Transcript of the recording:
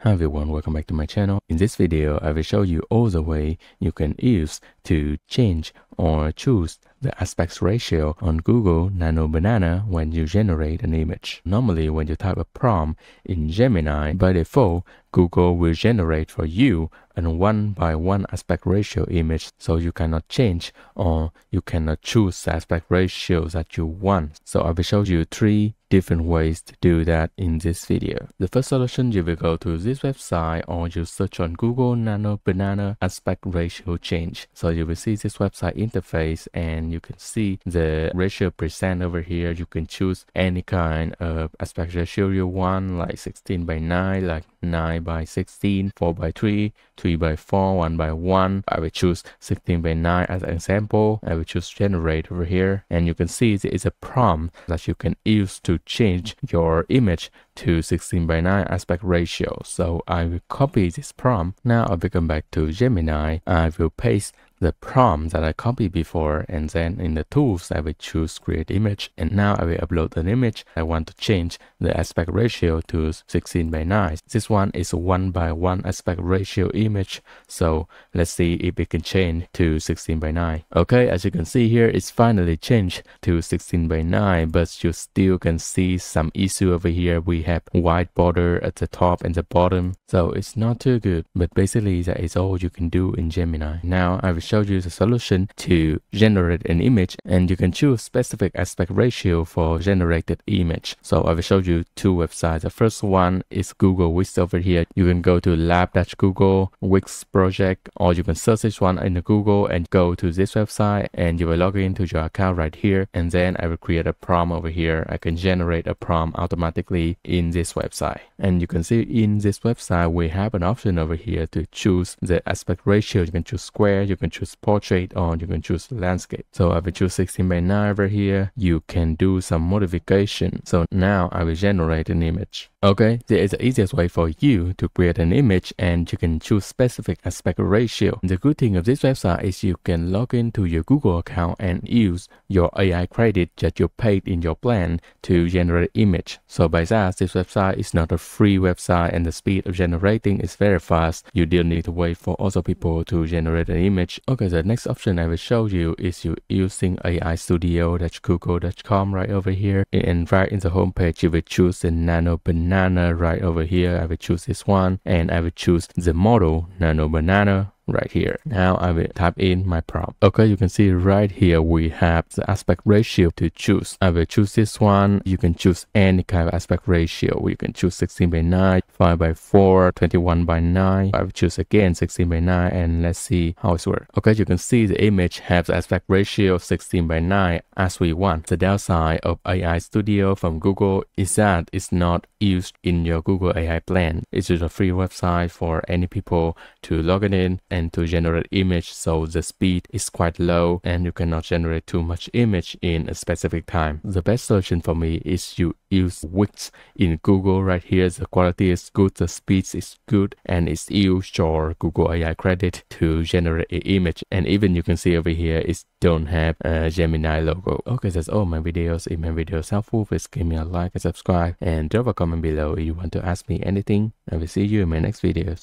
Hi everyone, welcome back to my channel. In this video, I will show you all the way you can use to change or choose the aspect ratio on Google Nano Banana when you generate an image. Normally, when you type a prompt in Gemini, by default, Google will generate for you a 1:1 aspect ratio image, so you cannot change or you cannot choose the aspect ratio that you want. So I will show you 3 different ways to do that in this video. The first solution, you will go to this website or you search on Google Nano Banana aspect ratio change. So you will see this website interface and you can see the ratio percent over here. You can choose any kind of aspect ratio you want, like 16:9, like 9:16, 4:3, 3:4, 1:1. I will choose 16:9 as an example. I will choose generate over here, and you can see there is a prompt that you can use to change your image to 16:9 aspect ratio. So I will copy this prompt. Now I will come back to Gemini. I will paste the prompt that I copied before, and then in the tools I will choose create image, and now I will upload an image. I want to change the aspect ratio to 16:9. This one is a 1:1 aspect ratio image, so let's see if it can change to 16:9. Okay, as you can see here, it's finally changed to 16:9, but you still can see some issue over here. We have white border at the top and the bottom, so it's not too good, but basically that is all you can do in Gemini. Now I will show you the solution to generate an image, and you can choose specific aspect ratio for generated image. So I will show you 2 websites. The first one is Google Wix over here. You can go to lab-google Wix project, or you can search this one in the Google and go to this website, and you will log into your account right here, and then I will create a prompt over here. I can generate a prompt automatically in this website, and you can see in this website we have an option over here to choose the aspect ratio. You can choose square, you can choose portrait, or you can choose landscape. So I will choose 16:9 over here. You can do some modification. So now I will generate an image. Okay, there is the easiest way for you to create an image, and you can choose specific aspect ratio. The good thing of this website is you can log into your Google account and use your AI credit that you paid in your plan to generate image. So by that, this website is not a free website, and the speed of generating is very fast. You don't need to wait for other people to generate an image. Okay, the next option I will show you is you using AI Studio, that's google.com right over here, and right in the home page you will choose the Nano Banana right over here. I will choose this one, and I will choose the model Nano Banana right here. Now I will type in my prompt. Okay, you can see right here we have the aspect ratio to choose. I will choose this one. You can choose any kind of aspect ratio. You can choose 16:9, 5:4, 21:9. I will choose again 16:9, and let's see how it works. Okay, you can see the image has the aspect ratio 16:9 as we want. The downside of AI Studio from Google is that it's not used in your Google AI plan. It's just a free website for any people to log in and to generate image, so the speed is quite low and you cannot generate too much image in a specific time. The best solution for me is you use Wix in Google right here. The quality is good, the speed is good, and it's used your Google AI credit to generate an image. And even you can see over here it don't have a Gemini logo. Okay, that's all my videos. If my video is helpful, please give me a like and subscribe, and drop a comment below if you want to ask me anything. I will see you in my next videos.